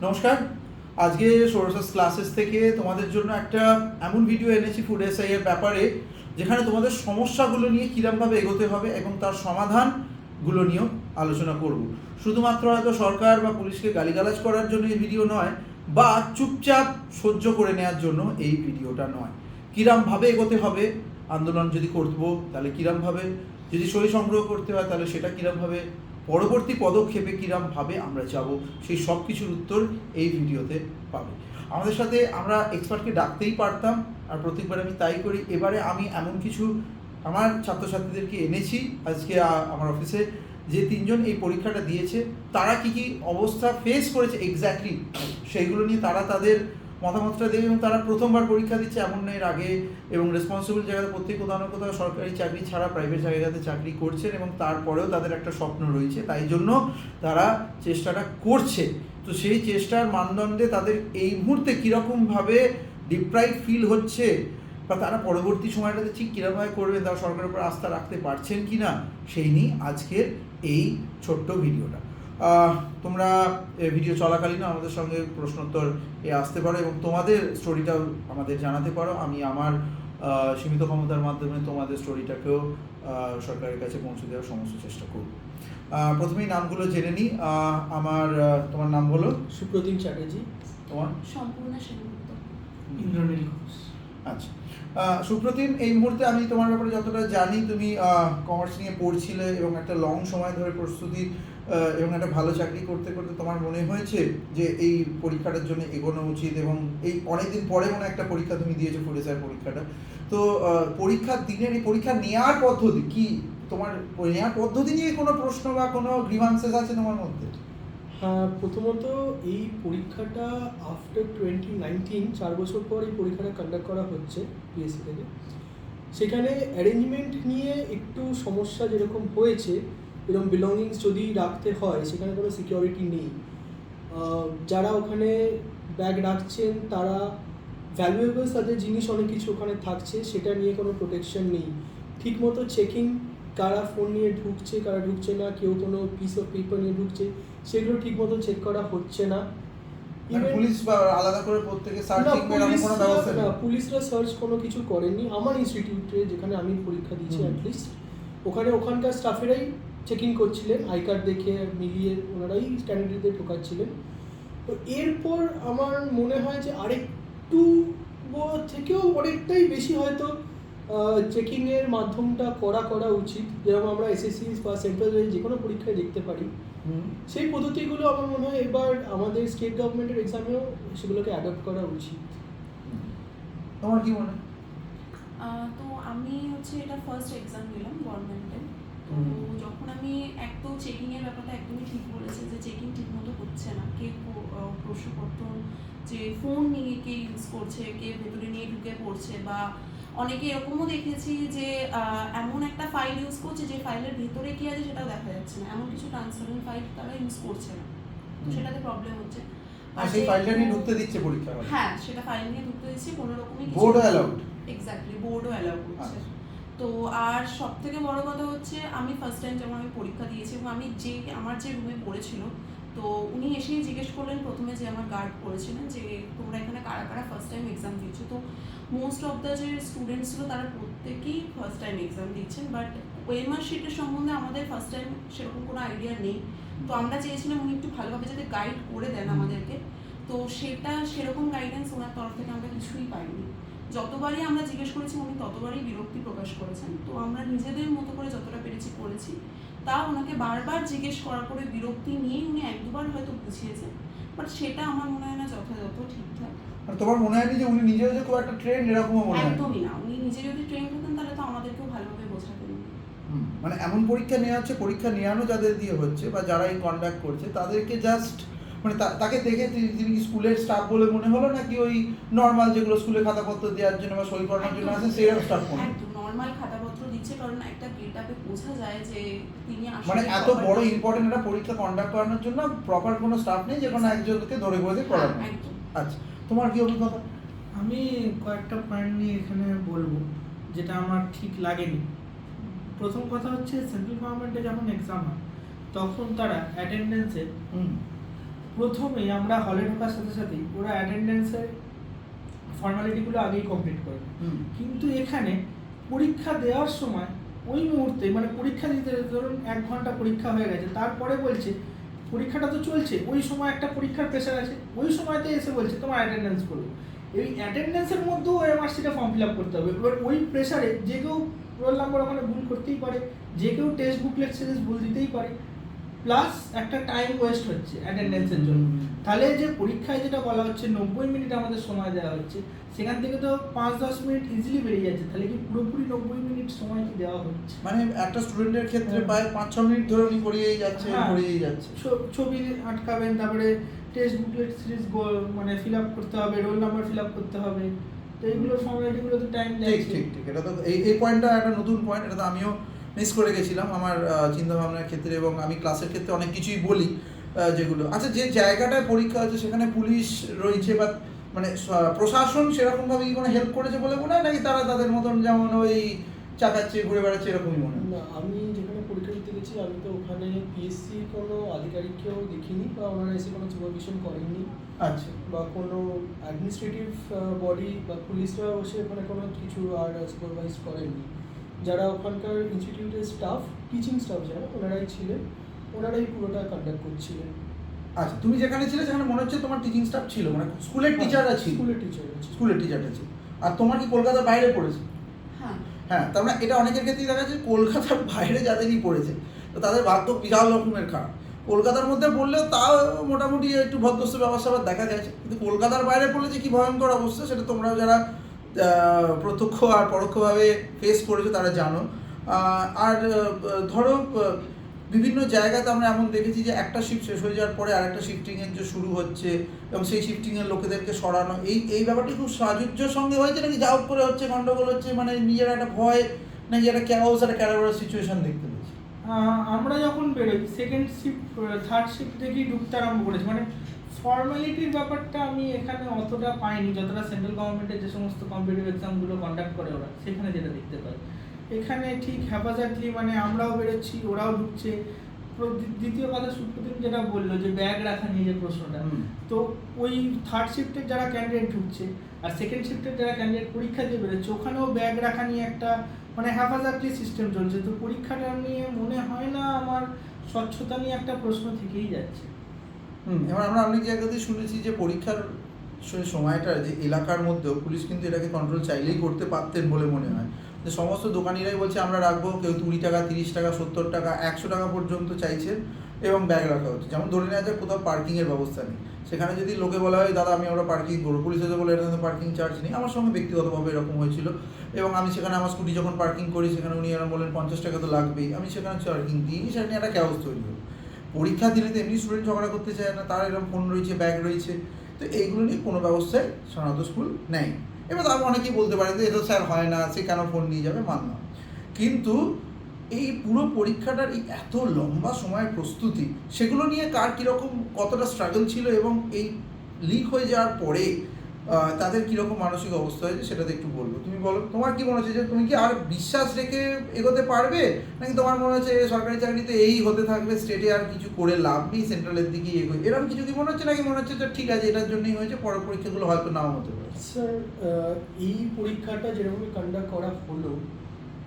নমস্কার। আজকে sources classes থেকে তোমাদের জন্য একটা এমন ভিডিও এনেছি ফুড এসআই এর ব্যাপারে, যেখানে তোমাদের সমস্যাগুলো নিয়ে কীরকমভাবে এগোতে হবে এবং তার সমাধানগুলো নিয়েও আলোচনা করব। শুধুমাত্র হয়তো সরকার বা পুলিশকে গালিগালাজ করার জন্য এই ভিডিও নয়, বা চুপচাপ সহ্য করে নেওয়ার জন্য এই ভিডিওটা নয়। কীরমভাবে এগোতে হবে, আন্দোলন যদি করবো তাহলে কীরমভাবে, যদি সই সংগ্রহ করতে হয় তাহলে সেটা কীরমভাবে, পরবর্তী পদক্ষেপে কীরমভাবে আমরা যাব, সেই সব কিছুর উত্তর এই ভিডিওতে পাবে। আমাদের সাথে আমরা এক্সপার্টকে ডাকতেই পারতাম, আর প্রত্যেকবার আমি তাই করি। এবারে আমি এমন কিছু আমার ছাত্রছাত্রীদেরকে এনেছি আজকে আমার অফিসে, যে তিনজন এই পরীক্ষাটা দিয়েছে, তারা কী কী অবস্থা ফেস করেছে এক্স্যাক্টলি সেইগুলো নিয়ে তারা তাদের মতামতটা দেবে। এবং তারা প্রথমবার পরীক্ষা দিচ্ছে এমন নয়, এর আগে এবং রেসপন্সিবল জায়গাতে প্রত্যেক কোথাও না কোথাও সরকারি চাকরি ছাড়া প্রাইভেট জায়গাতে চাকরি করছেন, এবং তারপরেও তাদের একটা স্বপ্ন রয়েছে, তাই জন্য তারা চেষ্টাটা করছে। তো সেই চেষ্টার মানদণ্ডে তাদের এই মুহূর্তে কীরকমভাবে ডিপ্রাইভ ফিল হচ্ছে, বা তারা পরবর্তী সময়টাতে ঠিক কীরকমভাবে করবেন, তারা সরকারের উপর আস্থা রাখতে পারছেন কি না, সেই নিয়ে আজকের এই ছোট্ট ভিডিওটা। তোমরা ভিডিও চলাকালীন আমাদের সঙ্গে প্রশ্নোত্তর আসতে পারো এবং তোমাদের স্টোরিটাও আমাদের জানাতে পারো। আমি আমার সীমিত ক্ষমতার মাধ্যমে তোমাদের স্টোরিটাকেও সরকারের কাছে পৌঁছে দেওয়ার সমস্ত চেষ্টা করব। প্রথমেই নামগুলো জেনে নিই। তোমার নাম বলো। সুপ্রতিম চ্যাটার্জি। তোমার? সম্পূর্ণ সেনগুপ্ত। ইন্দ্রনীল ঘোষ। আচ্ছা, সুপ্রতিম, এই মুহূর্তে আমি তোমার ব্যাপারে যতটা জানি, তুমি কমার্স নিয়ে পড়ছিলে এবং একটা লং সময় ধরে প্রস্তুতি এবং একটা ভালো চাকরি করতে করতে তোমার মনে হয়েছে যে এই পরীক্ষাটার জন্য এগোনো উচিত, এবং এই অনেকদিন পরে মনে একটা পরীক্ষা তুমি দিয়েছো, ফুড এসআই পরীক্ষাটা। তো পরীক্ষার দিনের এই পরীক্ষা নেওয়ার পদ্ধতি কি, তোমার নেওয়ার পদ্ধতি নিয়ে কোনো প্রশ্ন বা কোনো গ্রিভান্সেস আছে তোমার মধ্যে? হ্যাঁ, প্রথমত এই পরীক্ষাটা আফটার 2019, 4 বছর পর এই পরীক্ষাটা কন্ডাক্ট করা হচ্ছে পিএসসি থেকে। সেখানে অ্যারেঞ্জমেন্ট নিয়ে একটু সমস্যা যেরকম হয়েছে, এরকম বিলঙ্গিংস যদি রাখতে হয় সেখানে কোনো সিকিউরিটি নেই। যারা ওখানে ব্যাগ রাখছেন তারা ভ্যালুয়েবলস, তাদের জিনিস অনেক কিছু ওখানে থাকছে, সেটা নিয়ে কোনো প্রোটেকশন নেই। ঠিকমতো চেকিং, কারা ফোন নিয়ে ঢুকছে কারা ঢুকছে না, কেউ কোনো পিস অফ পেপার নিয়ে ঢুকছে, সেগুলো ঠিকমতো চেক করা হচ্ছে না। পুলিশ বা আলাদা করে প্রত্যেকে সার্চিং এর কোনো ব্যবস্থা নেই? পুলিশরা সার্চ কোনো কিছু করেনি। আমার ইনস্টিটিউটে যেখানে আমি পরীক্ষা দিয়েছি অ্যাটলিস্ট, ওখানকার স্টাফেরাই চেকিং করছিলেন, আই কার্ড দেখে মিলিয়ে ওনারাই ক্যান্ডিডেটদের ঢোকাচ্ছিলেন। তো এরপর আমার মনে হয় যে আরেকটু থেকেও অনেকটাই বেশি হয়তো চেকিংয়ের মাধ্যমটা করা উচিত, যেরকম আমরা এসএসসি বা সেন্ট্রাল যে কোনো পরীক্ষায় দেখতে পারি। সেই পদ্ধতিগুলো আমার মনে হয় এবার আমাদের স্টেট গভর্নমেন্টের এক্সামেও সেগুলোকে অ্যাডপ্ট করা উচিত। তোমার কি মনে হয়? তো আমি এটা ফার্স্ট এক্সাম দিলাম গভর্নমেন্টের। তো যখন আমি তো চেকিংয়ের ব্যাপারটা একদমই ঠিক বলেছে, যে চেকিং ঠিকমতো হচ্ছে না। কে প্রশ্নপত্র, যে ফোন নিয়ে কে ইউজ করছে, কে ভেতরে নিয়ে ঢুকে পড়ছে, বা অনেকে এরকমও দেখেছি যে এমন একটা ফাইল ইউজ করছে যে ফাইলের ভেতরে কি আছে সেটাও দেখা যাচ্ছে না, এমন কিছু ট্রান্সপারেন্ট ফাইল তারা ইউজ করছে না। তো সেটাতে প্রবলেম হচ্ছে। আর সেই ফাইলটা নিয়ে ঢুকতে দিচ্ছে পরীক্ষা হলে? হ্যাঁ, সেটা ফাইল নিয়ে ঢুকতে দিচ্ছে, কোনো রকমই বোর্ডও অ্যালাউড? এক্স্যাক্টলি, বোর্ডও অ্যালাউ করছে। তো আর সব থেকে বড় কথা হচ্ছে, আমি ফার্স্ট টাইম যখন আমি পরীক্ষা দিয়েছি, এবং আমার যে রুমে পড়েছিল, তো উনি এসেই জিজ্ঞেস করলেন প্রথমে, যে আমার গার্ড করেছিলেন, যে তোমরা এখানে কারা কারা ফার্স্ট টাইম এক্সাম দিচ্ছো। তো মোস্ট অফ দ্য যে স্টুডেন্টস ছিল তারা প্রত্যেকেই ফার্স্ট টাইম এক্সাম দিচ্ছেন, বাট ওএমআর শিটের সম্বন্ধে আমাদের ফার্স্ট টাইম সেরকম কোনো আইডিয়া নেই। তো আমরা চেয়েছিলাম উনি একটু ভালোভাবে যাতে গাইড করে দেন আমাদেরকে। তো সেরকম গাইডেন্স ওনার তরফ থেকে আমরা কিছুই পাইনি। যতবারই আমরা জিজ্ঞেস করেছি উনি ততবারই বিরক্তি প্রকাশ করেছেন। তো আমরা নিজেদের মতো করে যতটা পেরেছি করেছি, তাও ওনাকে বারবার জিজ্ঞেস করার পরে বিরক্তি নিয়েই উনি 1-2বার হয়তো বুঝিয়েছেন, বাট সেটা আমার মনে হয় না যথাযথ ঠিকঠাক। আর তোমার মনে হয় যে উনি নিজেও যে খুব একটা ট্রেন্ড এরকমও মনে হয়? একদমই না, উনি নিজে যদি ট্রেন হতেন তাহলে তো আমাদেরকেও ভালোভাবে বোঝাতেন। মানে এমন পরীক্ষা নেওয়া হচ্ছে, পরীক্ষা নেওয়ানো যাদের দিয়ে হচ্ছে বা যারা এই কন্ডাক্ট করছে, তাদেরকে জাস্ট মানে তাকে দেখে তিনি স্কুলের স্টাফ বলে মনে হলো, নাকি ওই নর্মাল যেগুলো স্কুলে খাতাপত্র দেওয়ার জন্য বা সই করানোর জন্য আছে সেরকম স্টাফ মনে? একদম নর্মাল খাতাপত্র দিচ্ছে, কারণ একটা গেটআপে বোঝা যায় যে তিনি আসলে মানে এত বড় ইম্পর্টেন্ট একটা পরীক্ষা কন্ডাক্ট করানোর জন্য প্রপার কোনো স্টাফ নেই, যে কোনো একজনকে ধরে বসে করানো। একদম। আচ্ছা, তোমার কি অভিজ্ঞতা? আমি কয়েকটা পয়েন্ট নিয়ে এখানে বলবো যেটা আমার ঠিক লাগেনি। প্রথম কথা হচ্ছে, সেন্ট্রাল গভর্নমেন্টে যখন এক্সাম হয় তখন তারা অ্যাটেন্ডেন্সের প্রথমেই আমরা হলে ঢোকার সাথে সাথেই ওরা অ্যাটেন্ডেন্সের ফর্মালিটিগুলো আগেই কমপ্লিট করে নেয়। হুম। কিন্তু এখানে পরীক্ষা দেওয়ার সময় ওই মুহূর্তে মানে পরীক্ষা দিতে ধরুন 1 ঘন্টা পরীক্ষা হয়ে গেছে, তারপরে বলছে পরীক্ষাটা তো চলছে, ওই সময় একটা পরীক্ষার প্রেশার আছে, ওই সময়তে এসে বলছে তোমার অ্যাটেন্ডেন্স করবো। এই অ্যাটেন্ডেন্সের মধ্যেও এমআরসিটা ফর্ম ফিল আপ করতে হবে। এবার ওই প্রেশারে যে কেউ রোল নাম্বার ওখানে ভুল করতেই পারে, যে কেউ টেক্সট বুকলেট সিরিজ ভুল দিতেই পারে, প্লাস একটা টাইম ওয়েস্ট হচ্ছে অ্যাটেন্ডেন্সের জন্য। তাহলে যে পরীক্ষায় যেটা বলা হচ্ছে 90 মিনিট আমাদের সময় দেওয়া হচ্ছে, সেখান থেকে তো 5-10 মিনিট ইজিলি বেরিয়ে যাচ্ছে। তাহলে কি পুরোপুরি 90 মিনিট সময় কি দেওয়া হচ্ছে? মানে একটা স্টুডেন্টের ক্ষেত্রে হ্যাঁ। প্রায় 5-6 মিনিট ধরে উনি পড়িয়েই যাচ্ছে হ্যাঁ। পড়িয়েই যাচ্ছে। ছবি আটকাবেন, তারপরে টেক্সট বুকলেট সিরিজ মানে ফিল আপ করতে হবে, রোল নাম্বার ফিল আপ করতে হবে, তো এইগুলোর ফর্মালিটিগুলো তো টাইম ঠিক লাগছে। ঠিক ঠিক, এটা তো এই পয়েন্টটা একটা নতুন পয়েন্ট, এটা তো আমিও মিস করে গেছিলাম আমার চিন্তা ভাবনার ক্ষেত্রে, এবং আমি ক্লাসের ক্ষেত্রে অনেক কিছুই বলি যেগুলো। আচ্ছা, যে জায়গাটায় পরীক্ষা হচ্ছে সেখানে পুলিশ রয়েছে বা মানে প্রশাসন সেরকমভাবে কি কোনো হেল্প করেছে বলে মনে হয়, নাকি তারা তাদের মতন যেমন ওই চাকাচ্ছে ঘুরে বেড়াচ্ছে এরকমই মনে হয়? না, আমি যেখানে পরীক্ষা দিতে গেছি আমি তো ওখানে পিএসসি কোনো আধিকারিককেও দেখিনি বা ওনারা এসে কোনো সুপারভিশন করেননি, আচ্ছা। বা কোনো অ্যাডমিনিস্ট্রেটিভ বডি বা পুলিশরা বসে ওখানে কোনো কিছু আর সুপারভাইজ করেননি। যারা ওখানকার ইনস্টিটিউটের স্টাফ, টিচিং স্টাফ যারা, ওনারাই ছিলেন, ওনারাই পুরোটা কন্ডাক্ট করছিলেন। আচ্ছা, তুমি যেখানে ছিলে সেখানে মনে হচ্ছে তোমার টিচিং স্টাফ ছিল, মানে স্কুলের টিচাররা ছিল? স্কুলের টিচার আছে। স্কুলের টিচারটা ছিল। আর তোমার কি কলকাতার বাইরে পড়েছে? হ্যাঁ। হ্যাঁ, তার মানে এটা অনেকের ক্ষেত্রেই দেখা যাচ্ছে কলকাতার বাইরে যাদেরই পড়েছে তো তাদের ভাগ্য বিশাল রকমের খারাপ। কলকাতার মধ্যে পড়লেও তাও মোটামুটি একটু ভদ্রস্থ ব্যবস্থা দেখা গেছে, কিন্তু কলকাতার বাইরে পড়লে যে কি ভয়ঙ্কর অবস্থা সেটা তোমরাও যারা প্রত্যক্ষ আর পরোক্ষভাবে ফেস করেছো তারা জানো। আর ধরো বিভিন্ন জায়গাতে আমরা এমন দেখেছি যে একটা শিফট শেষ হয়ে যাওয়ার পরে আরেকটা শিফটিংয়ের যে শুরু হচ্ছে এবং সেই শিফটিংয়ের লোকেদেরকে সরানো, এই ব্যাপারটি খুব সাজুজ্যের সঙ্গে হয়েছে, নাকি যা হোক করে হচ্ছে গন্ডগোল হচ্ছে, মানে নিজের একটা ভয় নাকি একটা ক্যাওস একটা ক্যারাবার সিচুয়েশন দেখতে পেয়েছি? আমরা যখন বেরোই সেকেন্ড শিফট থার্ড শিফট থেকেই ঢুকতে আরম্ভ করেছি। মানে ফর্মালিটির ব্যাপারটা আমি এখানে অতটা পাইনি যতটা সেন্ট্রাল গভর্নমেন্টের যে সমস্ত কম্পিটিটিভ এক্সামগুলো কন্ডাক্ট করে ওরা, সেখানে যেটা দেখতে পাই। এখানে ঠিক হ্যাপাজার্টলি মানে আমরাও বেরোচ্ছি, ওরাও ঢুকছে। দ্বিতীয় কথা সুপ্রতিম যেটা বললো যে ব্যাগ রাখা নিয়ে যে প্রশ্নটা, তো ওই থার্ড শিফটের যারা ক্যান্ডিডেট ঢুকছে আর সেকেন্ড শিফটের যারা ক্যান্ডিডেট পরীক্ষা দিয়ে বেরোচ্ছে, ওখানেও ব্যাগ রাখা নিয়ে একটা মানে হ্যাপাজার্টলি সিস্টেম চলছে। তো পরীক্ষাটা নিয়ে মনে হয় না আমার স্বচ্ছতা নিয়ে একটা প্রশ্ন থেকেই যাচ্ছে। এবার আমরা অনেক জায়গাতেই শুনেছি যে পরীক্ষার সময়টা যে এলাকার মধ্যেও পুলিশ কিন্তু এটাকে কন্ট্রোল চাইলেই করতে পারতেন বলে মনে হয়। যে সমস্ত দোকানিরাই বলছে আমরা রাখবো, কেউ 20 টাকা, 30 টাকা, 70 টাকা, 100 টাকা পর্যন্ত চাইছেন এবং ব্যাগ রাখা হচ্ছে। যেমন ধরে নেওয়া যায় কোথাও পার্কিংয়ের ব্যবস্থা নেই, সেখানে যদি লোকে বলা হয় দাদা আমরা পার্কিং করবো, পুলিশ হয়তো বলে এটা পার্কিং চার্জ নেই। আমার সঙ্গে ব্যক্তিগতভাবে এরকম হয়েছিল এবং আমি সেখানে আমার স্কুটি যখন পার্কিং করি সেখানে উনি এরা বললেন 50 টাকা তো লাগবেই, আমি সেখানে পার্কিং দিই, সেটা নিয়ে একটা ক্যাওস তৈরি হলো। পরীক্ষা দিলে তো এমনি স্টুডেন্ট ঝগড়া করতে চায় না, তার এরকম ফোন রয়েছে, ব্যাগ রয়েছে, তো এইগুলো নিয়ে কোনো ব্যবস্থায় সাধারণত স্কুল নেয়। এবার তারপর অনেকেই বলতে পারে যে এটা স্যার হয় না, সে কেন ফোন নিয়ে যাবে, মানলাম। কিন্তু এই পুরো পরীক্ষাটার এই এত লম্বা সময়ের প্রস্তুতি, সেগুলো নিয়ে কার কীরকম কতটা স্ট্রাগল ছিল এবং এই লিক হয়ে যাওয়ার পরে তাদের কীরকম মানসিক অবস্থা হয়েছে সেটাতে একটু বলবো। তুমি বলো, তোমার কি মনে হচ্ছে যে তুমি কি আর বিশ্বাস রেখে এগোতে পারবে, নাকি তোমার মনে হচ্ছে সরকারি চাকরিতে এই হতে থাকবে, স্টেটে আর কিছু করে লাভ নেই, সেন্ট্রালের দিকেই এগোয়, এরকম কিছু কি মনে হচ্ছে, নাকি মনে হচ্ছে যে ঠিক আছে এটার জন্যই হয়েছে, পরের পরীক্ষাগুলো হয়তো নাও হতে পারে? স্যার, এই পরীক্ষাটা যেরকম কন্ডাক্ট করা হলো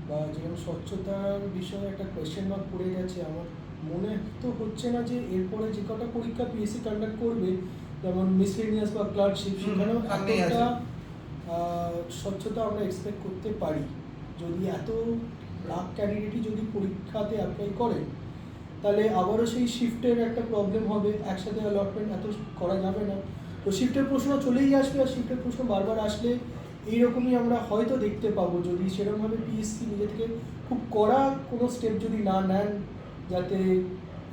বা যেরকম স্বচ্ছতার বিষয়ে একটা কোয়েশ্চেন মার্ক পড়ে গেছে, আমার মনে তো হচ্ছে না যে এরপরে যে কটা পরীক্ষা পিএসসি কন্ডাক্ট করবে, যেমন মিসলেনিয়াস বা ক্লার্কশিপ, সেখানেও এতটা স্বচ্ছতা আমরা এক্সপেক্ট করতে পারি। যদি এত লাখ ক্যান্ডিডেটই যদি পরীক্ষাতে অ্যাপ্লাই করে, তাহলে আবারও সেই শিফটের একটা প্রবলেম হবে, একসাথে অ্যালটমেন্ট এত করা যাবে না। তো শিফটের প্রশ্ন চলেই আসবে, আর শিফটের প্রশ্ন বারবার আসলে এইরকমই আমরা হয়তো দেখতে পাবো, যদি সেরকমভাবে পিএসসি নিজে থেকে খুব কড়া কোনো স্টেপ যদি না নেন, যাতে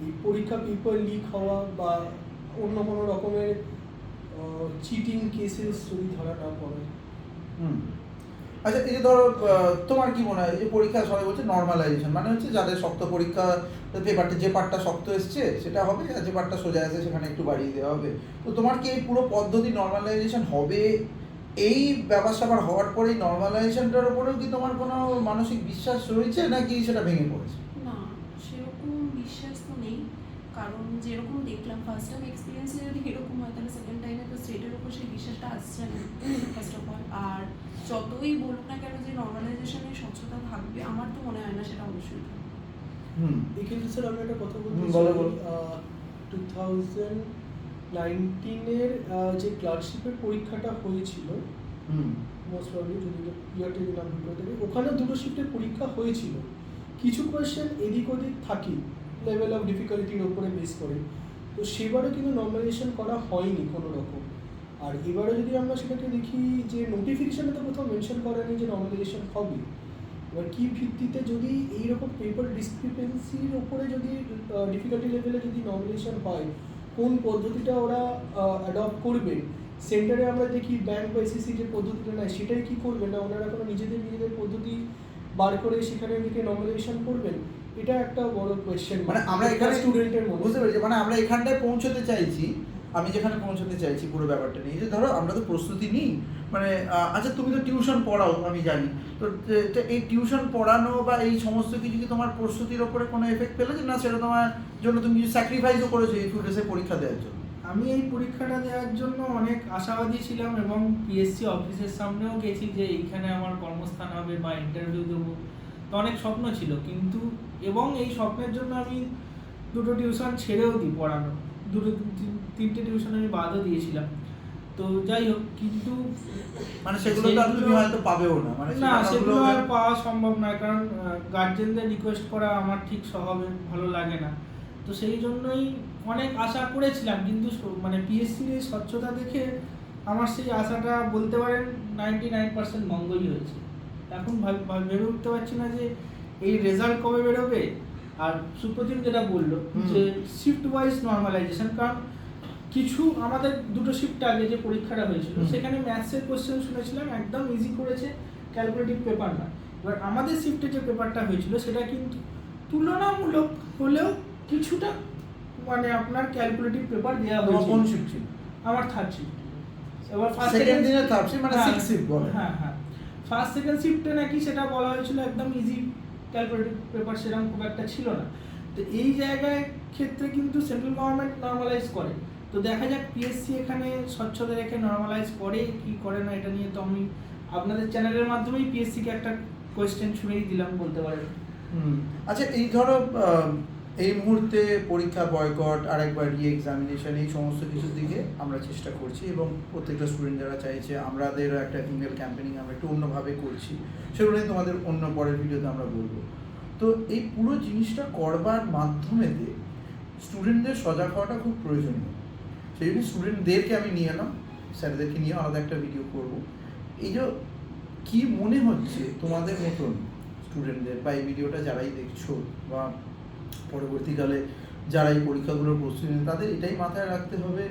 এই পরীক্ষা পেপার লিক হওয়া বা অন্য কোনো রকমের চিটিং কেসেস যদি ধরা না পড়ে। আচ্ছা, এই যে ধরো তোমার কি মনে হয়, এই যে পরীক্ষা সবাই বলছে নর্মালাইজেশন, মানে হচ্ছে যাদের শক্ত পরীক্ষা পেপারটা যে পার্টটা শক্ত এসছে সেটা হবে, আর যে পার্টটা সোজা আছে সেখানে একটু বাড়িয়ে দেওয়া হবে। তো তোমার কি এই পুরো পদ্ধতি নর্মালাইজেশন হবে, এই ব্যাপার স্যাপার হওয়ার পরেই নর্মালাইজেশনটার উপরেও কি তোমার কোনো মানসিক বিশ্বাস রয়েছে, নাকি সেটা ভেঙে পড়েছে? না, সেরকম বিশ্বাস তো নেই, কারণ যেরকম দেখলাম ফার্স্ট টাইম এক্সপিরিয়েন্সে যদি এরকম হয় তাহলে সেকেন্ড টাইমে তো স্টেটের উপর সেই বিশ্বাসটা আসছে না ফার্স্ট অফ অল। আর যতই বলুক না কেন যে নর্মালাইজেশনে স্বচ্ছতা থাকবে, আমার তো মনে হয় না সেটা অবশ্যই থাকবে। এক্ষেত্রে স্যার আমি একটা কথা বলতে বলো, চাই, বলো। 2019-এর যে ক্লার্কশিপের পরীক্ষাটা হয়েছিল, মোস্ট প্রবলি যদি ইয়ারটা যদি নাম ভুল করে থাকি, ওখানে দুটো শিফটের পরীক্ষা হয়েছিল। কিছু কোয়েশ্চেন এদিক ওদিক থাকি লেভেল অফ ডিফিকাল্টির ওপরে বেস করে, তো সেবারও কিন্তু নর্মালাইজেশন করা হয়নি কোনো রকম। আর এবারে যদি আমরা সেটাকে দেখি যে নোটিফিকেশানে তো কোথাও মেনশন করা নেই যে নর্মালাইজেশন হবে। এবার কী ভিত্তিতে যদি এইরকম পেপার ডিসক্রিপেন্সির ওপরে যদি ডিফিকাল্টি লেভেলে যদি নর্মালাইজেশন হয়, কোন পদ্ধতিটা ওরা অ্যাডপ্ট করবে, সেন্টারে আমরা দেখি ব্যাংক বা এসএসসি যে পদ্ধতিটা নেয় সেটাই কি করবে, না ওনারা কোনো নিজেদের পদ্ধতি বার করে সেখানে দিকে নর্মালাইজেশন করবেন, এটা একটা বড় কোয়েশ্চেন। মানে আমরা এখানে স্টুডেন্টের মধ্যে বুঝতে পেরেছি, মানে আমরা এখানটায় পৌঁছতে চাইছি, আমি যেখানে পৌঁছতে চাইছি পুরো ব্যাপারটা নিয়ে, যে ধরো আমরা তো প্রস্তুতি নিই, মানে আচ্ছা তুমি তো টিউশন পড়াও আমি জানি, তো এই টিউশন পড়ানো বা এই সমস্ত কিছু কি তোমার প্রস্তুতির ওপরে কোনো এফেক্ট ফেলেছে, না সেটা তোমার জন্য তুমি কিছু স্যাক্রিফাইসও করেছো এই ফুডেসে পরীক্ষা দেওয়ার জন্য? আমি এই পরীক্ষাটা দেওয়ার জন্য অনেক আশাবাদী ছিলাম এবং পিএসসি অফিসের সামনেও গেছি যে এইখানে আমার কর্মস্থান হবে বা ইন্টারভিউ দেবো, তো অনেক স্বপ্ন ছিল। কিন্তু এবং এই স্বপ্নের জন্য আমি দুটো টিউশন ছেড়েও দিই পড়ানো, তিনটে টিউশন আমি বাদও দিয়েছিলাম। তো যাই হোক, কিন্তু মানে সেগুলো তো আর তুমি হয়তো পাবেও না, মানে না, সেগুলো আর পাওয়া সম্ভব নয়, কারণ গার্জেনদের রিকোয়েস্ট করা আমার ঠিক স্বভাবে ভালো লাগে না। তো সেই জন্যই অনেক আশা করেছিলাম, কিন্তু মানে পিএসসির এই স্বচ্ছতা দেখে আমার সেই আশাটা বলতে পারেন 99% ভঙ্গই হয়েছে। এখন ভেবে উঠতে পারছি না যে এই রেজাল্ট কবে বেরোবে। আর সুপ্রতিম যেটা বললো যে শিফট ওয়াইজ নর্মালাইজেশন, কারণ কিছু আমাদের দুটো শিফট আগে যে পরীক্ষাটা হয়েছিল সেখানে ম্যাথসের কোশ্চেন শুনেছিলাম একদম ইজি করেছে, ক্যালকুলেটিভ পেপার না। এবার আমাদের শিফটে যে পেপারটা হয়েছিল সেটা কিন্তু তুলনামূলক হলেও কিছুটা মানে আপনার ক্যালকুলেটিভ পেপার দেওয়া হয়েছে। কোন শিফট ছিল? আমার থার্ড শিফট। এবার ফার্স্ট সেকেন্ড দিনের থার্ড শিফট মানে 6 শিফট বলে। হ্যাঁ, ফার্স্ট সেকেন্ড শিফটে নাকি সেটা বলা হয়েছিল একদম ইজি, ক্যালকুলেটিভ পেপার সেরকম খুব একটা ছিল না। তো এই জায়গায় ক্ষেত্রে কিন্তু সেন্ট্রাল গভর্নমেন্ট নর্মালাইজ করে, তো দেখা যাক পিএসসি এখানে স্বচ্ছতা রেখে নর্মালাইজ করে কি করে না, এটা নিয়ে তো আমি আপনাদের চ্যানেলের মাধ্যমেই পিএসসিকে একটা কোয়েশ্চেন ছুঁড়েই দিলাম বলতে পারেন। আচ্ছা, এই ধরো এই মুহূর্তে পরীক্ষা বয়কট, আরেকবার রি-এক্সামিনেশন, এই সমস্ত কিছুর দিকে আমরা চেষ্টা করছি এবং প্রত্যেকটা স্টুডেন্ট যারা চাইছে আমাদেরও একটা ইমেল ক্যাম্পেনিং আমরা একটু অন্যভাবে করছি, সেগুলো নিয়ে তোমাদের অন্য পরের ভিডিওতে আমরা বলবো। তো এই পুরো জিনিসটা করবার মাধ্যমেতে স্টুডেন্টদের সজাগ হওয়াটা খুব প্রয়োজনীয়। সেই জন্য স্টুডেন্টদেরকে আমি নিয়ে এলাম, স্যারদেরকে নিয়ে আলাদা একটা ভিডিও করব। এই যে কী মনে হচ্ছে তোমাদের মতন স্টুডেন্টদের বা এই ভিডিওটা যারাই দেখছো বা পরবর্তীকালে যারা এই পরীক্ষাগুলোর প্রস্তুতি নেন, তাদের এটাই মাথায় রাখতে হবে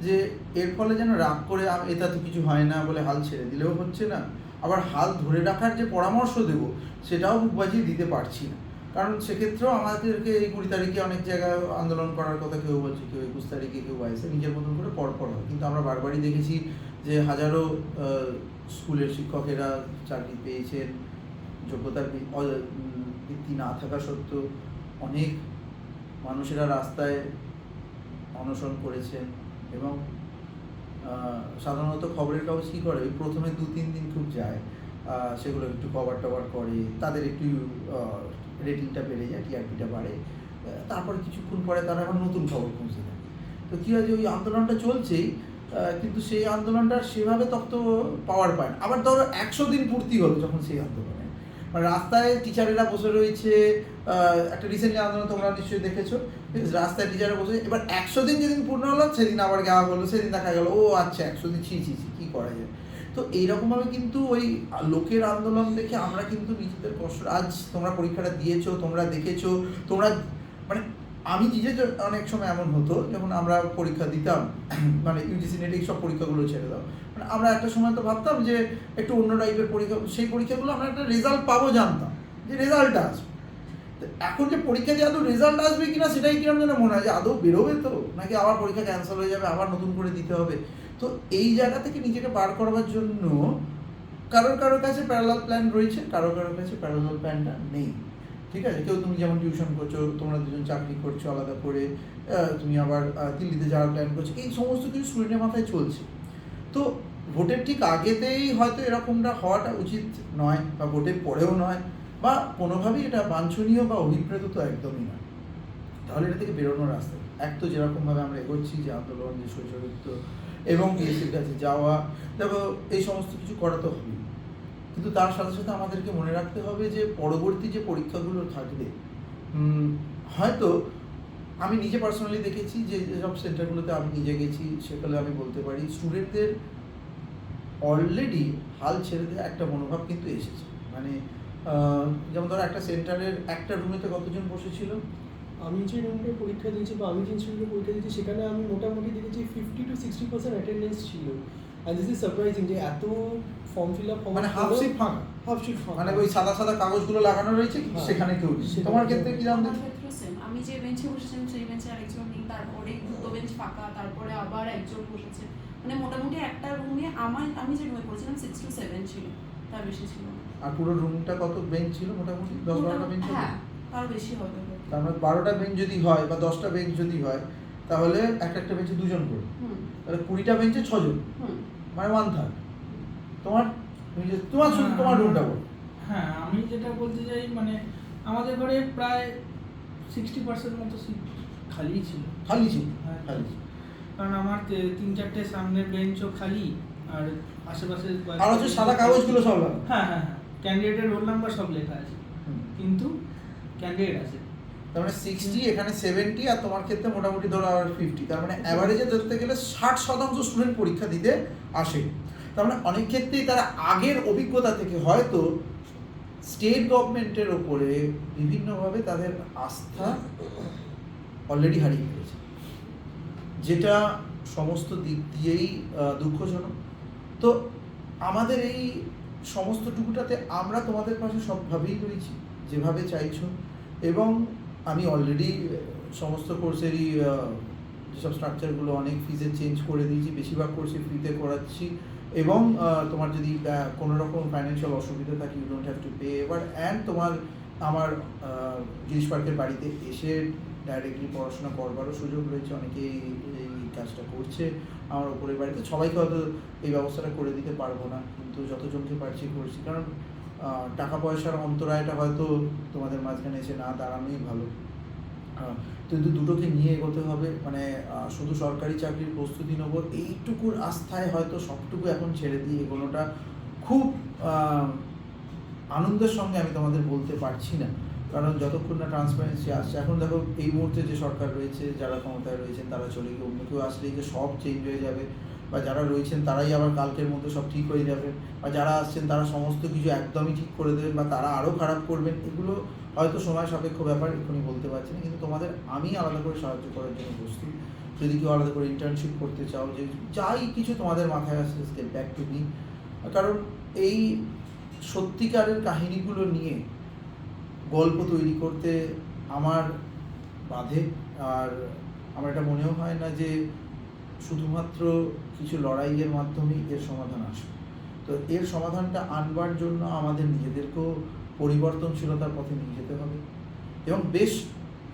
যে এর ফলে যেন রাগ করে এটা তো কিছু হয় না বলে হাল ছেড়ে দিলেও হচ্ছে না, আবার হাল ধরে রাখার যে পরামর্শ দেবো সেটাও বুক বাজিয়ে দিতে পারছি না। কারণ সেক্ষেত্রেও আমাদেরকে এই 20 তারিখে অনেক জায়গায় আন্দোলন করার কথা কেউ বলছে, কেউ 21 তারিখে, কেউ 22-এ, নিজের মতন করে পরপর হয়। কিন্তু আমরা বারবারই দেখেছি যে হাজারো স্কুলের শিক্ষকেরা চাকরি পেয়েছেন, যোগ্যতার ভিত্তি না থাকা সত্ত্বেও অনেক মানুষেরা রাস্তায় অনশন করেছেন। এবং সাধারণত খবরের কাগজ কী করে, ওই প্রথমে 2-3 দিন খুব যায়, সেগুলো একটু কভার টভার করে, তাদের একটু রেটিংটা বেড়ে যায়, টিআরপিটা বাড়ে, তারপর কিছুক্ষণ পরে তারা আবার নতুন খবর খুঁজতে থাকে। তো কী হয় যে ওই আন্দোলনটা চলছেই, কিন্তু সেই আন্দোলনটার সেভাবে তত পাওয়ার পায় না। আবার ধরো 100 দিন পূর্তি হলো যখন সেই আন্দোলনে, মানে রাস্তায় টিচারেরা বসে রয়েছে, একটা রিসেন্টলি আন্দোলন তোমরা নিশ্চয়ই দেখেছো, রাস্তায় টিচাররা বসে, এবার 100 দিন যেদিন পূর্ণ হলো সেদিন আবার গাওয়া হলো, সেদিন দেখা গেলো ও আচ্ছা 100 দিন ছি কী করা যায়। তো এইরকমভাবে কিন্তু ওই লোকের আন্দোলন দেখে আমরা কিন্তু নিজেদের কষ্ট, আজ তোমরা পরীক্ষাটা দিয়েছো, তোমরা দেখেছো, তোমরা মানে আমি নিজে অনেক সময় এমন হতো যখন আমরা পরীক্ষা দিতাম, মানে ইউজিসি নেট এই সব পরীক্ষাগুলো ছেড়ে দাও, মানে আমরা একটা সময় তো ভাবতাম যে একটু অন্য টাইপের পরীক্ষা, সেই পরীক্ষাগুলো আমরা একটা রেজাল্ট পাবো জানতাম যে রেজাল্টটা আসবে। তো এখন যে পরীক্ষা দিয়ে আদৌ রেজাল্ট আসবে কিনা সেটাই কিরম যেন মনে হয় যে আদৌ বেরোবে তো, নাকি আবার পরীক্ষা ক্যান্সেল হয়ে যাবে, আবার নতুন করে দিতে হবে। তো এই জায়গা থেকে নিজেকে বার করবার জন্য কারোর কাছে প্যারালাল প্ল্যান রয়েছে, কারোর কাছে প্যারালাল প্ল্যানটা নেই। ঠিক আছে, কেউ তুমি যেমন টিউশন করছো, তোমরা দুজন চাকরি করছো আলাদা করে, তুমি আবার দিল্লিতে যাওয়ার প্ল্যান করছো, এই সমস্ত কিছু স্টুডেন্টের মাথায় চলছে। তো ভোটের ঠিক আগেতেই হয়তো এরকমটা হওয়াটা উচিত নয়, বা ভোটের পরেও নয়, বা কোনোভাবেই এটা বাঞ্ছনীয় বা অভিপ্রেত তো একদমই নয়। তাহলে এটা থেকে বেরোনোর রাস্তা এক তো যেরকমভাবে আমরা এগোচ্ছি, যে আন্দোলন, যে শৈশবত্ব এবং পিএসসির কাছে যাওয়া, দেখো এই সমস্ত কিছু করা তো হবে, কিন্তু তার সাথে সাথে আমাদেরকে মনে রাখতে হবে যে পরবর্তী যে পরীক্ষাগুলো থাকবে, হয়তো আমি নিজে পার্সোনালি দেখেছি যে যেসব সেন্টারগুলোতে আমি নিজে গেছি, সেগুলো আমি বলতে পারি স্টুডেন্টদের অলরেডি হাল ছেড়ে দেওয়া একটা মনোভাব কিন্তু এসেছে। মানে যেমন ধরো একটা সেন্টারের একটা রুমেতে কতজন বসেছিল? আমি যে রুমে পরীক্ষা দিয়েছি বা আমি যে ইনস্টিটিউটে পরীক্ষা দিয়েছি সেখানে আমি মোটামুটি দেখেছি 50 to 60% অ্যাটেন্ডেন্স ছিল। আর দিস ইজ সারপ্রাইজিং যে এত ফর্ম ফিল আপ মানে হাফ সিট ফাঁকা, মানে ওই সাদা সাদা কাগজগুলো লাগানো রয়েছে, কিন্তু সেখানে কেউ নেই। তোমার ক্ষেত্রে কি জানতে? আমার ক্ষেত্রেও সেম, আমি যে বেঞ্চে বসেছিলাম সেই বেঞ্চে আরেকজন নেই, তারপরে দুটো বেঞ্চ ফাঁকা, তারপরে আবার একজন বসেছে। মানে মোটামুটি একটা রুমে আমি যে রুমে পড়েছিলাম 6 to 7 ছিল, তার বেশি ছিল না। আর পুরো রুমটা কত বেঞ্চ ছিল? মোটামুটি 10-12টা বেঞ্চ হবে। হ্যাঁ, তার বেশি হবে। তার মানে 12টা বেঞ্চ যদি হয় বা 10টা বেঞ্চ যদি হয়, তাহলে একটা বেঞ্চে দুজন করে, তাহলে 20টা বেঞ্চে 6 জন, মানে 1/3। তোমার তোমার রুমটা বল। হ্যাঁ, আমি যেটা বলতে চাই, মানে আমাদের ঘরে প্রায় 60% মতো সিট খালি ছিল। খালি ছিল? হ্যাঁ, খালি ছিল। কারণ আমার 3-4টে সামনের বেঞ্চও খালি, আর আশেপাশে আর হচ্ছে সাদা কাগজগুলো সব লাগা। হ্যাঁ হ্যাঁ হ্যাঁ, ক্যান্ডিডেটের রোল নাম্বার সব লেখা আছে, কিন্তু ক্যান্ডিডেট আছে। তার মানে 60, এখানে 70, আর তোমার ক্ষেত্রে মোটামুটি ধরো আর 50। তার মানে অ্যাভারেজে ধরতে গেলে 60% স্টুডেন্ট পরীক্ষা দিতে আসে। তার মানে অনেক ক্ষেত্রেই তারা আগের অভিজ্ঞতা থেকে হয়তো স্টেট গভর্নমেন্টের ওপরে বিভিন্নভাবে তাদের আস্থা অলরেডি হারিয়ে ফেলেছে, যেটা সমস্ত দিক দিয়েই দুঃখজনক। তো আমাদের এই সমস্তটুকুটাতে আমরা তোমাদের পাশে সবভাবেই রয়েছি, যেভাবে চাইছো। এবং আমি অলরেডি সমস্ত কোর্সেরই যেসব স্ট্রাকচারগুলো অনেক ফিজে চেঞ্জ করে দিয়েছি, বেশিরভাগ কোর্সে ফ্রিতে করাচ্ছি। এবং তোমার যদি কোনো রকম ফাইন্যান্সিয়াল অসুবিধা থাকে, you don't have to pay এবার। অ্যান্ড তোমার আমার গিরিশ পার্কের বাড়িতে এসে ডাইরেক্টলি পড়াশোনা করবারও সুযোগ রয়েছে, অনেকেই এই কাজটা করছে আমার ওপরের বাড়িতে। সবাইকে হয়তো এই ব্যবস্থাটা করে দিতে পারবো না, কিন্তু যতজনকে পারছি করছি, কারণ টাকা পয়সার অন্তরায়টা হয়তো তোমাদের মাঝখানে এসে না দাঁড়ানোই ভালো। কিন্তু দুটোকে নিয়ে এগোতে হবে। মানে শুধু সরকারি চাকরির প্রস্তুতি নেবো এইটুকুর আস্থায় হয়তো সবটুকু এখন ছেড়ে দিয়ে এগোনোটা খুব আনন্দের সঙ্গে আমি তোমাদের বলতে পারছি না, কারণ যতক্ষণ না ট্রান্সপারেন্সি আসছে। এখন দেখো এই মুহূর্তে যে সরকার রয়েছে, যারা ক্ষমতায় রয়েছেন তারা চলে গিয়ে অন্য কেউ আসলেই যে সব চেঞ্জ হয়ে যাবে, বা যারা রয়েছেন তারাই আবার কালকের মধ্যে সব ঠিক হয়ে যাবে, বা যারা আসছেন তারা সমস্ত কিছু একদমই ঠিক করে দেবেন, বা তারা আরও খারাপ করবেন, এগুলো হয়তো সময় সাপেক্ষ ব্যাপার, এক্ষুনি বলতে পারছি না। কিন্তু তোমাদের আমি আলাদা করে সাহায্য করার জন্য প্রস্তুত। যদি কেউ আলাদা করে ইন্টার্নশিপ করতে চাও, যে যাই কিছু তোমাদের মাথায় আসছে, গেট ব্যাক টু মি। কারণ এই সত্যিকারের কাহিনীগুলো নিয়ে গল্প তৈরি করতে আমার বাধে, আর আমার এটা মনেও হয় না যে শুধুমাত্র কিছু লড়াইয়ের মাধ্যমেই এর সমাধান আসবে। তো এর সমাধানটা আনবার জন্য আমাদের নিজেদেরকেও পরিবর্তনশীলতার পথে নিয়ে যেতে হবে, এবং বেশ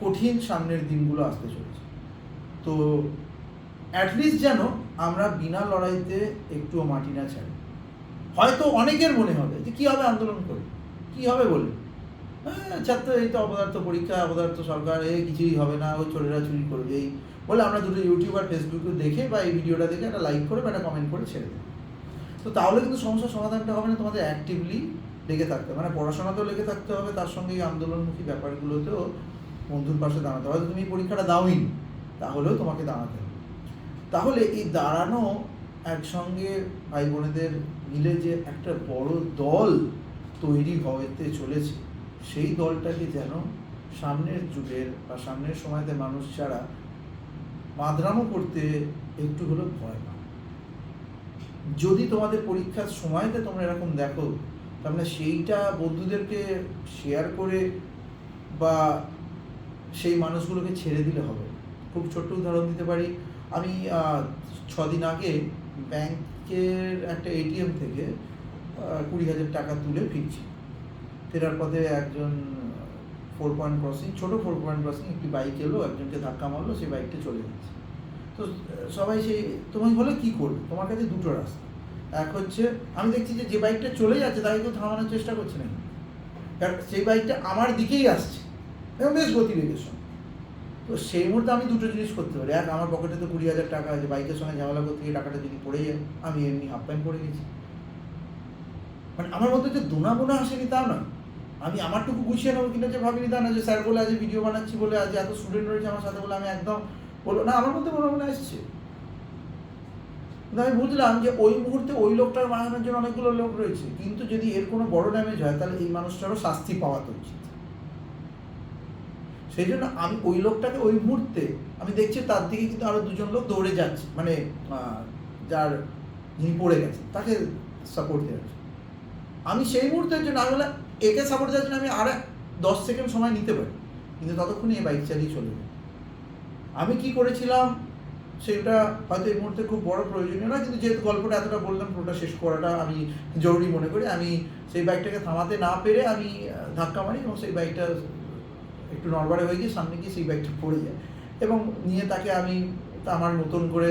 কঠিন সামনের দিনগুলো আসতে চলেছে। তো অ্যাটলিস্ট যেন আমরা বিনা লড়াইতে একটুও মাটি না ছাড়ি। হয়তো অনেকের মনে হবে যে কী হবে আন্দোলন করে, কী হবে বলে, ছাত্র এই তো অপদার্থ পরীক্ষা, অপদার্থ সরকার, কিছুই হবে না, ওই চোরেরা চুরি করবে, এই বলে আমরা দুটো ইউটিউব আর ফেসবুকে দেখে বা এই ভিডিওটা দেখে একটা লাইক করে বা একটা কমেন্ট করে ছেড়ে দেবো। তো তাহলে কিন্তু সমস্যার সমাধানটা হবে না। তোমাদের অ্যাক্টিভলি লেগে থাকতে হবে, মানে পড়াশোনাতেও লেগে থাকতে হবে, তার সঙ্গে এই আন্দোলনমুখী ব্যাপারগুলোতেও বন্ধুর পাশে দাঁড়াতে হবে। হয়তো তুমি এই পরীক্ষাটা দাওই, তাহলেও তোমাকে দাঁড়াতে হবে। তাহলে এই দাঁড়ানো একসঙ্গে ভাই বোনেদের মিলে যে একটা বড় দল তৈরি হতে চলেছে, সেই দলটাকে যেন সামনের যুগের বা সামনের সময়তে মানুষ ছাড়া মাদ্রামো করতে একটু হলেও ভয় পায়। যদি তোমাদের পরীক্ষার সময়তে তোমরা এরকম দেখো, তার মানে সেইটা বন্ধুদেরকে শেয়ার করে বা সেই মানুষগুলোকে ছেড়ে দিলে হবে। খুব ছোট্ট উদাহরণ দিতে পারি, আমি 6 দিন আগে ব্যাংকের একটা এটিএম থেকে 20,000 টাকা তুলে ফিরছি। ফেরার পথে একজন 4 পয়েন্ট ক্রসিং, ছোটো 4 পয়েন্ট ক্রসিং, একটি বাইক এলো, একজনকে ধাক্কা মারলো, সেই বাইকটা চলে যাচ্ছে। তো সবাই সেই, তুমি বলে কী করবে, তোমার কাছে দুটো রাস্তা। এক হচ্ছে, আমি দেখছি যে বাইকটা চলে যাচ্ছে তাকে কেউ থামানোর চেষ্টা করছে না, কারণ সেই বাইকটা আমার দিকেই আসছে এবং বেশ গতিবেগের সঙ্গে। তো সেই মুহূর্তে আমি দুটো জিনিস করতে পারি। এক, আমার পকেটে তো 20,000 টাকা আছে, বাইকের সঙ্গে ঝামেলা করতে গিয়ে টাকাটা যদি পড়ে যায়, আমি এমনি হাফ প্যান্ট পরে গেছি, মানে আমার মধ্যে যে দোনা বোনা আসেনি তা না, আমি আমারটুকু গুছিয়ে নেবো কিনা যে ভাবিনি তা না, যে স্যার বলে আজ ভিডিও বানাচ্ছি বলে, আজ এত স্টুডেন্ট রয়েছে আমার সাথে বলে আমি একদম বলবো না, আমার মধ্যে মনে মনে আসছে। কিন্তু আমি বুঝলাম যে ওই মুহূর্তে ওই লোকটার বানানোর জন্য অনেকগুলো লোক রয়েছে, কিন্তু যদি এর কোনো বড় ড্যামেজ হয় তাহলে এই মানুষটারও শাস্তি পাওয়া তো উচিত। সেই জন্য আমি ওই লোকটাকে ওই মুহূর্তে আমি দেখছি তার দিকে কিন্তু আরো দুজন লোক দৌড়ে যাচ্ছে, মানে যার যিনি পড়ে গেছে তাকে সাপোর্ট দেওয়ার জন্য। আমি সেই মুহূর্তের জন্য আমি বললাম একে সাপোর্ট দেওয়ার জন্য আমি আর 10 সেকেন্ড সময় নিতে পারি, কিন্তু ততক্ষণে এই বাইক চালিয়ে চলে যাবে। আমি কি করেছিলাম সেটা হয়তো এই মুহূর্তে খুব বড় প্রয়োজনীয় না, কিন্তু যেহেতু গল্পটা এতটা বললাম, পুরোটা শেষ করাটা আমি জরুরি মনে করি। আমি সেই বাইকটাকে থামাতে না পেরে আমি ধাক্কা মারি এবং সেই বাইকটা একটু নড়বড়ে হয়ে গিয়ে সামনে গিয়ে সেই বাইকটা পড়ে যায়, এবং নিয়ে তাকে আমি আমার মতন করে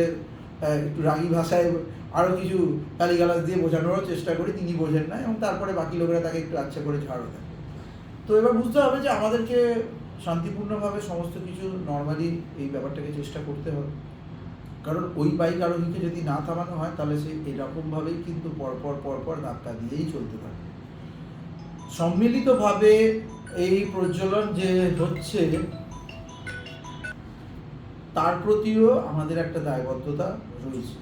একটু রাগী ভাষায় আরও কিছু গালিগালাজ দিয়ে বোঝানোরও চেষ্টা করি, তিনি বোঝেন না, এবং তারপরে বাকি লোকেরা তাকে একটু আচ্ছা করে ঝাড়ও দেয়। তো এবার বুঝতে হবে যে আমাদেরকে শান্তিপূর্ণভাবে সমস্ত কিছু নর্মালি এই ব্যাপারটাকে চেষ্টা করতে হবে, কারণ ওই বাইক আরোহীকে যদি না থামানো হয় তাহলে সে এরকমভাবেই কিন্তু পরপর ধাক্কা দিয়েই চলতে থাকে। সম্মিলিতভাবে এই প্রজ্বলন যে হচ্ছে তার প্রতিও আমাদের একটা দায়বদ্ধতা রয়েছে।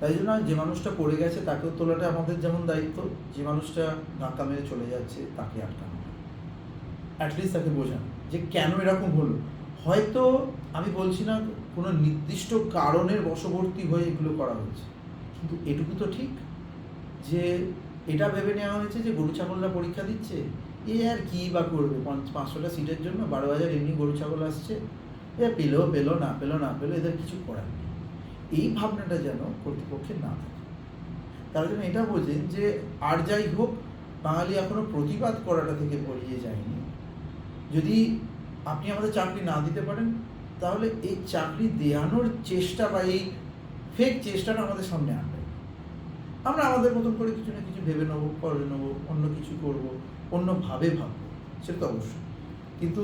তাই জন্য যে মানুষটা পড়ে গেছে তাকেও তোলাটা আমাদের যেমন দায়িত্ব, যে মানুষটা ধাক্কা মেরে চলে যাচ্ছে তাকে আটকানো, অ্যাটলিস্ট তাকে বোঝানো যে কেন এরকম হলো। হয়তো আমি বলছি না কোনো নির্দিষ্ট কারণের বশবর্তী হয়ে এগুলো করা হয়েছে, কিন্তু এটুকু তো ঠিক যে এটা ভেবে নেওয়া হয়েছে যে গরু ছাগলরা পরীক্ষা দিচ্ছে, এ আর কি বা করবে, 500টা সিটের জন্য 12,000 এমনি গরু ছাগল আসছে, এ পেলো না পেলো এদের কিছু করার নেই। এই ভাবনাটা যেন কর্তৃপক্ষের না থাকে। তার জন্য এটা বোঝেন যে আর যাই হোক, বাঙালি এখনো প্রতিবাদ করাটা থেকে পড়িয়ে যায়নি। যদি আপনি আমাদের চাকরি না দিতে পারেন তাহলে এই চাকরি দেওয়ানোর চেষ্টা বা এই ফেক চেষ্টাটা আমাদের সামনে আনবে। আমরা আমাদের মতন করে কিছু না কিছু ভেবে নেবো, করে নেবো, অন্য কিছু করবো, অন্যভাবে ভাববো, সেটা তো অবশ্যই। কিন্তু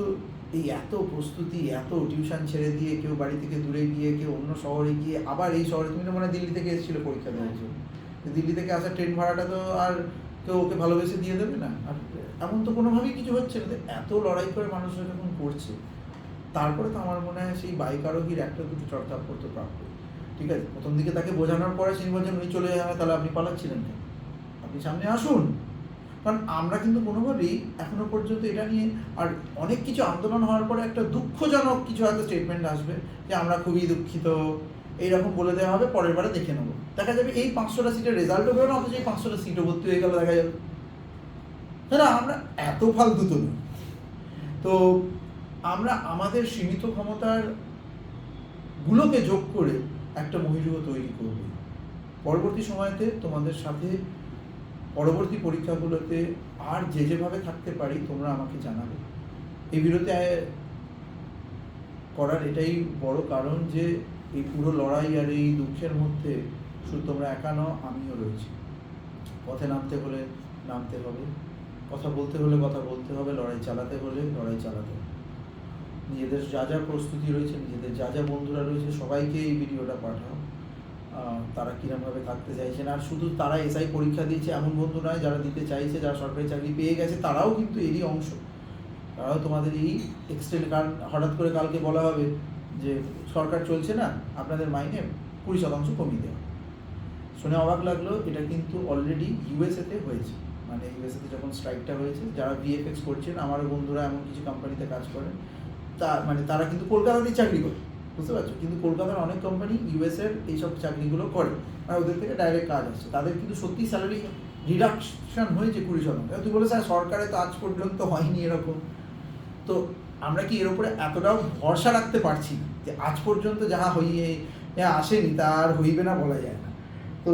এই এত প্রস্তুতি, এত টিউশন ছেড়ে দিয়ে কেউ বাড়ি থেকে দূরে গিয়ে, কেউ অন্য শহরে গিয়ে, আবার এই শহরে, তুমি তো মনে হয় দিল্লি থেকে এসেছিলো পরীক্ষা দেওয়ার জন্য, দিল্লি থেকে আসা ট্রেন ভাড়াটা তো আর কেউ ওকে ভালোবেসে দিয়ে দেবে না, আর এমন তো কোনোভাবেই কিছু হচ্ছে না। এত লড়াই করে মানুষরা যখন করছে, তারপরে তো আমার মনে হয় সেই বাইক আরোহীর একটা দুটো চর্চাপত্র প্রাপ্য। ঠিক আছে, প্রথম দিকে তাকে বোঝানোর পরে তিনি বলছেন উনি চলে যাবে, তাহলে আপনি পালাচ্ছিলেন কেন, আপনি সামনে আসুন। কারণ আমরা কিন্তু কোনোভাবেই এখনো পর্যন্ত এটা নিয়ে, আর অনেক কিছু আন্দোলন হওয়ার পরে একটা দুঃখজনক কিছু হয়তো স্টেটমেন্ট আসবে যে আমরা খুবই দুঃখিত, এইরকম বলে দেওয়া হবে, পরের বারে দেখে নেবো, দেখা যাবে এই 500টা সিটের রেজাল্টও বেরোনো, অথচ এই 500টা সিটও ভর্তি হয়ে গেল দেখা যাবে। না, আমরা এত ফালতু তো নই। তো আমরা আমাদের সীমিত ক্ষমতার গুলোকে যোগ করে একটা মহিরুহ তৈরি করব। পরবর্তী সময়তে তোমাদের সাথে পরবর্তী পরীক্ষাগুলোতে আর যেভাবে থাকতে পারি তোমরা আমাকে জানাবে। এই বিরতি করার এটাই বড় কারণ যে এই পুরো লড়াই আর এই দুঃখের মধ্যে শুধু তোমরা একা নও, আমিও রয়েছি। পথে নামতে হলে নামতে হবে, কথা বলতে হলে কথা বলতে হবে, লড়াই চালাতে হলে লড়াই চালাতে হবে। নিজেদের যা যা প্রস্তুতি রয়েছে, নিজেদের যা যা বন্ধুরা রয়েছে সবাইকে এই ভিডিওটা পাঠাও, তারা কীরকমভাবে থাকতে চাইছেন। আর শুধু তারা এসআই পরীক্ষা দিয়েছে এমন বন্ধু নয়, যারা দিতে চাইছে, যারা সরকারি চাকরি পেয়ে গেছে, তারাও কিন্তু এরই অংশ, তারাও তোমাদের এই এক্সটেন্ড। কারণ হঠাৎ করে কালকে বলা হবে যে সরকার চলছে না, আপনাদের মাইনে 20% কমিয়ে দেওয়া। শুনে অবাক লাগলো, এটা কিন্তু অলরেডি ইউএসএতে হয়েছে। মানে ইউএসএতে যখন স্ট্রাইকটা হয়েছে, যারা ভিএফএক্স করছেন, আমারও বন্ধুরা এমন কিছু কোম্পানিতে কাজ করেন, মানে তারা কিন্তু কলকাতাতেই চাকরি করে, বুঝতে পারছো, কিন্তু কলকাতার অনেক কোম্পানি ইউএসএর এইসব চাকরিগুলো করে, আর ওদের থেকে ডাইরেক্ট কাজ আসছে, তাদের কিন্তু সত্যি স্যালারি রিডাকশন হয়েছে 20%। তুই বলে স্যার সরকারে তো আজ পর্যন্ত হয়নি এরকম। তো আমরা কি এর উপরে এতটাও ভরসা রাখতে পারছি যে আজ পর্যন্ত যাহা হইয়ে আসেনি তা আর হইবে না, বলা যায় না। তো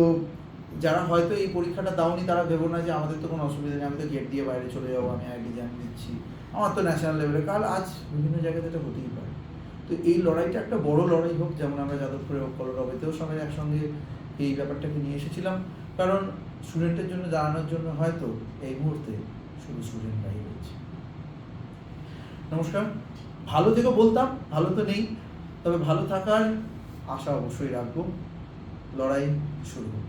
যারা হয়তো এই পরীক্ষাটা দাওনি তারা ভেবো না যে আমাদের তো কোনো অসুবিধা নেই, আমি তো গেট দিয়ে বাইরে চলে যাবো, আমি আইডি জানিয়ে দিচ্ছি, আমার তো ন্যাশনাল লেভেলে, কাল আজ বিভিন্ন জায়গাতে এটা হতেই পারে। তো এই লড়াইটা একটা বড় লড়াই হোক, যেমন আমরা যাদবপুরে কলরবেতেও সবাই একসঙ্গে এই ব্যাপারটাকে নিয়ে এসেছিলাম, কারণ স্টুডেন্টের জন্য জানানোর জন্য হয়তো এই মুহূর্তে শুধু স্টুডেন্টরাই রয়েছে। নমস্কার, ভালো থেকো বলতাম, ভালো তো নেই, তবে ভালো থাকার আশা অবশ্যই রাখবো। লড়াই শুরু হোক।